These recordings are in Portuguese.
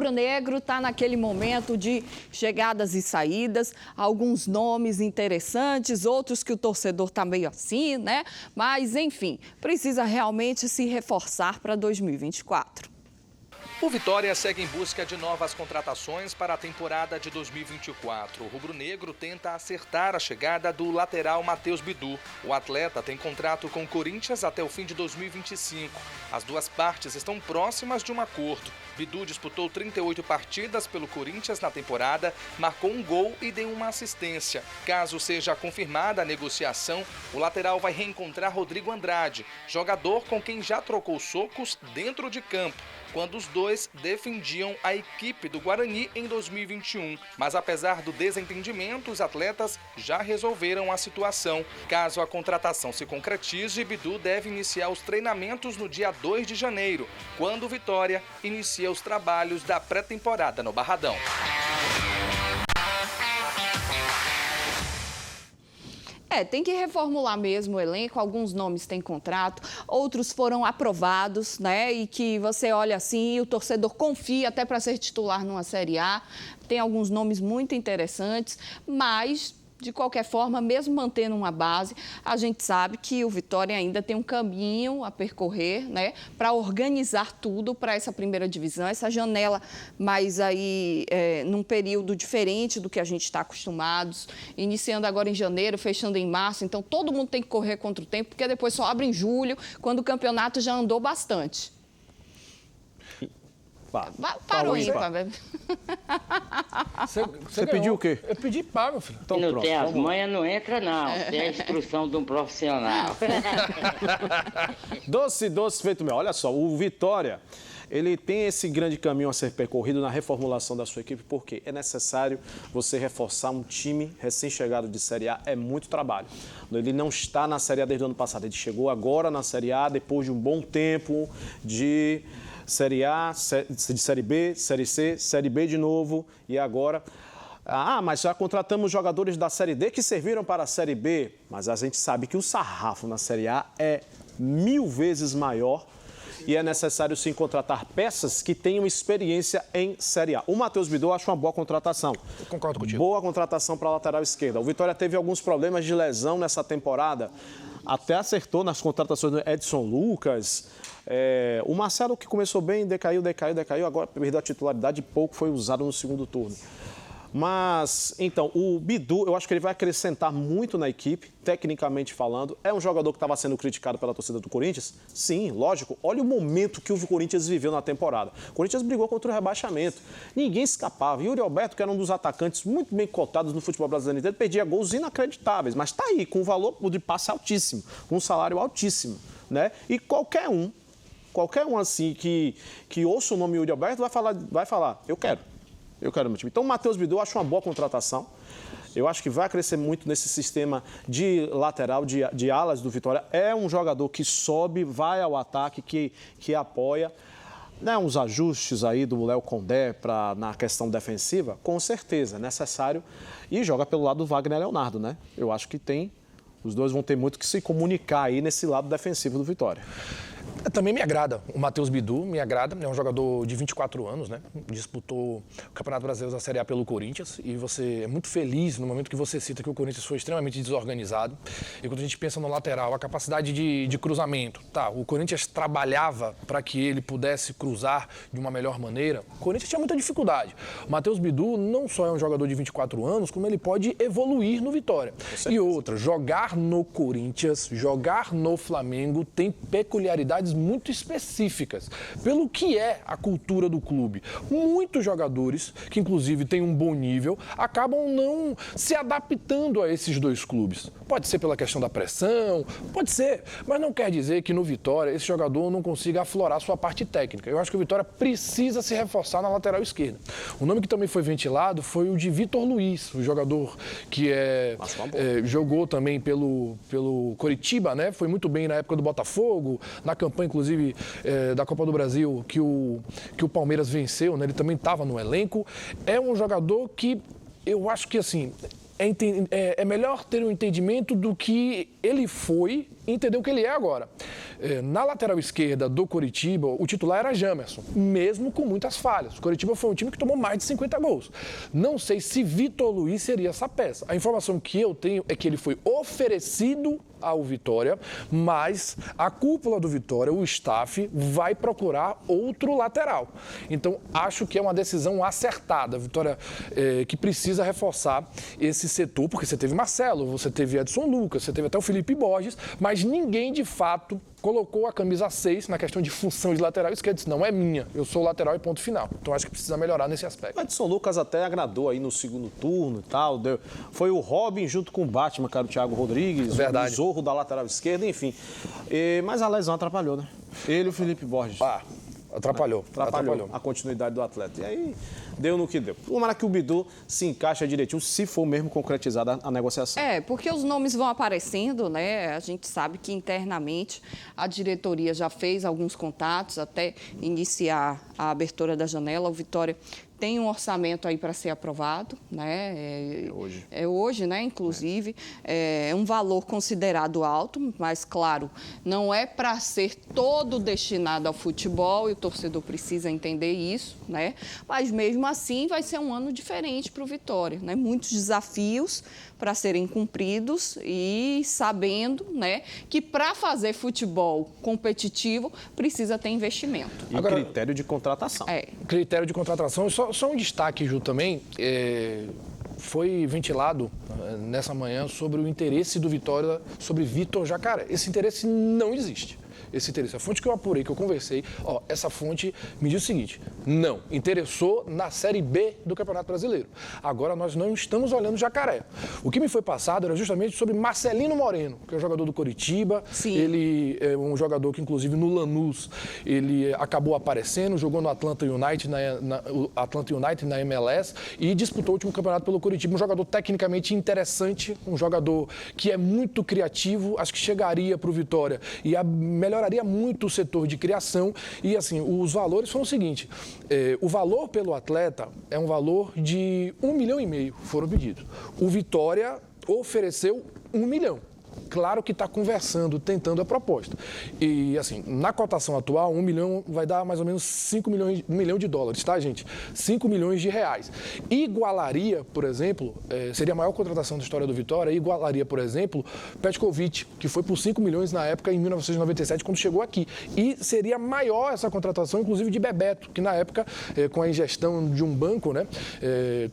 rubro-negro está naquele momento de chegadas e saídas, alguns nomes interessantes, outros que o torcedor está meio assim, né? Mas, enfim, precisa realmente se reforçar para 2024. O Vitória segue em busca de novas contratações para a temporada de 2024. O rubro-negro tenta acertar a chegada do lateral Matheus Bidu. O atleta tem contrato com o Corinthians até o fim de 2025. As duas partes estão próximas de um acordo. Bidu disputou 38 partidas pelo Corinthians na temporada, marcou um gol e deu uma assistência. Caso seja confirmada a negociação, o lateral vai reencontrar Rodrigo Andrade, jogador com quem já trocou socos dentro de campo, quando os dois defendiam a equipe do Guarani em 2021. Mas apesar do desentendimento, os atletas já resolveram a situação. Caso a contratação se concretize, Bidu deve iniciar os treinamentos no dia 2 de janeiro, quando o Vitória inicia os trabalhos da pré-temporada no Barradão. Tem que reformular mesmo o elenco, alguns nomes têm contrato, outros foram aprovados, né? E que você olha assim e o torcedor confia até para ser titular numa Série A. Tem alguns nomes muito interessantes, mas, de qualquer forma, mesmo mantendo uma base, a gente sabe que o Vitória ainda tem um caminho a percorrer, né? Para organizar tudo para essa primeira divisão, essa janela, mas aí num período diferente do que a gente está acostumados, iniciando agora em janeiro, fechando em março, então todo mundo tem que correr contra o tempo, porque depois só abre em julho, quando o campeonato já andou bastante. Parou aí, Você pediu o quê? Eu pedi pago, filho. Então, não tem as manhas, não entra, não. Tem a instrução de um profissional. Doce feito meu. Olha só, o Vitória, ele tem esse grande caminho a ser percorrido na reformulação da sua equipe, porque é necessário você reforçar um time recém-chegado de Série A, é muito trabalho. Ele não está na Série A desde o ano passado, ele chegou agora na Série A, depois de um bom tempo de Série A, de Série B, Série C, Série B de novo e agora... mas já contratamos jogadores da Série D que serviram para a Série B, mas a gente sabe que o sarrafo na Série A é 1000 vezes maior e é necessário sim contratar peças que tenham experiência em Série A. O Matheus Bidu eu acho uma boa contratação. Eu concordo contigo. Boa contratação para a lateral esquerda. O Vitória teve alguns problemas de lesão nessa temporada, até acertou nas contratações do Edson Lucas. O Marcelo, que começou bem, decaiu, agora perdeu a titularidade e pouco foi usado no segundo turno. Mas, então, o Bidu, eu acho que ele vai acrescentar muito na equipe, tecnicamente falando. É um jogador que estava sendo criticado pela torcida do Corinthians? Sim, lógico. Olha o momento que o Corinthians viveu na temporada. O Corinthians brigou contra o rebaixamento. Ninguém escapava. Yuri Alberto, que era um dos atacantes muito bem cotados no futebol brasileiro inteiro, perdia gols inacreditáveis. Mas está aí, com um valor de passe altíssimo, com um salário altíssimo, né? E qualquer um assim que ouça o nome Yuri Alberto vai falar, eu quero meu time. Então o Matheus Bidu eu acho uma boa contratação. Eu acho que vai crescer muito nesse sistema de lateral, de alas do Vitória. É um jogador que sobe, vai ao ataque, que apoia. Né, uns ajustes aí do Léo Condé na questão defensiva, com certeza, é necessário. E joga pelo lado do Wagner Leonardo, né? Eu acho que os dois vão ter muito que se comunicar aí nesse lado defensivo do Vitória. Também me agrada. O Matheus Bidu me agrada. É um jogador de 24 anos, né? Disputou o Campeonato Brasileiro da Série A pelo Corinthians. E você é muito feliz no momento que você cita que o Corinthians foi extremamente desorganizado. E quando a gente pensa no lateral, a capacidade de cruzamento. O Corinthians trabalhava para que ele pudesse cruzar de uma melhor maneira. O Corinthians tinha muita dificuldade. O Matheus Bidu não só é um jogador de 24 anos, como ele pode evoluir no Vitória. E outra, jogar no Corinthians, jogar no Flamengo tem peculiaridades muito específicas, pelo que é a cultura do clube. Muitos jogadores, que inclusive têm um bom nível, acabam não se adaptando a esses dois clubes. Pode ser pela questão da pressão, pode ser, mas não quer dizer que no Vitória esse jogador não consiga aflorar sua parte técnica. Eu acho que o Vitória precisa se reforçar na lateral esquerda. O nome que também foi ventilado foi o de Vitor Luiz, o jogador que jogou também pelo Coritiba, né? Foi muito bem na época do Botafogo, na campanha, inclusive, da Copa do Brasil, que o Palmeiras venceu, né? Ele também estava no elenco. É um jogador que eu acho que, assim, é melhor ter um entendimento do que ele foi e entender o que ele é agora. Na lateral esquerda do Coritiba, o titular era Jamerson, mesmo com muitas falhas. O Coritiba foi um time que tomou mais de 50 gols. Não sei se Vitor Luiz seria essa peça. A informação que eu tenho é que ele foi oferecido ao Vitória, mas a cúpula do Vitória, o staff, vai procurar outro lateral. Então, acho que é uma decisão acertada. A Vitória que precisa reforçar esse setor, porque você teve Marcelo, você teve Edson Lucas, você teve até o Felipe Borges, mas ninguém, de fato, colocou a camisa 6 na questão de função de lateral esquerdo. Disse, não é minha, eu sou lateral e ponto final. Então, acho que precisa melhorar nesse aspecto. O Edson Lucas até agradou aí no segundo turno e tal. Foi o Robin junto com o Batman, cara, o Thiago Rodrigues, Verdade. o Zorro da lateral esquerda, enfim. Mas a lesão atrapalhou, né? Ele e o Felipe Borges. Atrapalhou A continuidade do atleta. E aí, deu no que deu. Tomara que o Bidu se encaixa direitinho, se for mesmo concretizada a negociação. Porque os nomes vão aparecendo, né? A gente sabe que internamente a diretoria já fez alguns contatos até iniciar a abertura da janela. O Vitória tem um orçamento aí para ser aprovado, né? É hoje, né? Inclusive, é um valor considerado alto, mas, claro, não é para ser todo destinado ao futebol e o torcedor precisa entender isso, né? Mas, mesmo assim, vai ser um ano diferente para o Vitória, né? Muitos desafios para serem cumpridos e sabendo, né, que para fazer futebol competitivo precisa ter investimento. E agora, critério de contratação. Critério de contratação. Só um destaque, Ju, também. Foi ventilado nessa manhã sobre o interesse do Vitória sobre Vitor Jacaré. Esse interesse não existe. A fonte que eu apurei, que eu conversei, essa fonte me diz o seguinte: não, interessou na Série B do Campeonato Brasileiro. Agora nós não estamos olhando Jacaré. O que me foi passado era justamente sobre Marcelino Moreno, que é um jogador do Coritiba. Sim. Ele é um jogador que, inclusive, no Lanús, ele acabou aparecendo, jogou no Atlanta United, na MLS, e disputou o último campeonato pelo Coritiba. Um jogador tecnicamente interessante, um jogador que é muito criativo, acho que chegaria para o Vitória e melhoraria muito o setor de criação. E, assim, os valores foram o seguinte: o valor pelo atleta é um valor de 1,5 milhão foram pedidos. O Vitória ofereceu 1 milhão. Claro que está conversando, tentando a proposta. E, assim, na cotação atual, 1 milhão vai dar mais ou menos 1 milhão de dólares, tá, gente? 5 milhões de reais. Igualaria, por exemplo, seria a maior contratação da história do Vitória, igualaria, por exemplo, Petkovic, que foi por 5 milhões na época, em 1997, quando chegou aqui. E seria maior essa contratação, inclusive, de Bebeto, que na época, com a ingestão de um banco, né,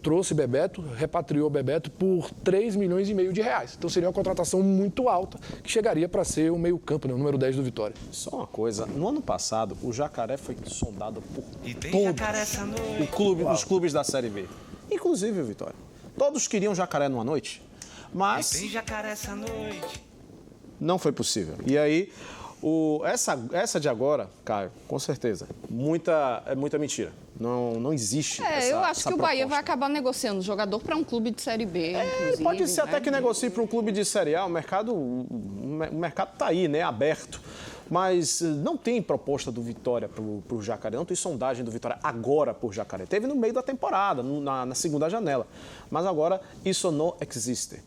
trouxe Bebeto, repatriou Bebeto por 3 milhões e meio de reais. Então, seria uma contratação muito alta, que chegaria para ser o meio-campo, né, o número 10 do Vitória. Só uma coisa, no ano passado, o Jacaré foi sondado por os clubes da Série B, inclusive o Vitória. Todos queriam Jacaré numa noite, mas tem Jacaré essa noite. Não foi possível. E aí, essa de agora, Caio, com certeza, é muita mentira. Não existe essa eu acho que o Bahia proposta. vai acabar negociando jogador para um clube de Série B, inclusive. Pode ser né? até que negocie para um clube de Série A, o mercado está aí, né, aberto. Mas não tem proposta do Vitória para o Jacaré, não tem sondagem do Vitória agora por Jacaré. Teve no meio da temporada, na segunda janela. Mas agora isso não existe.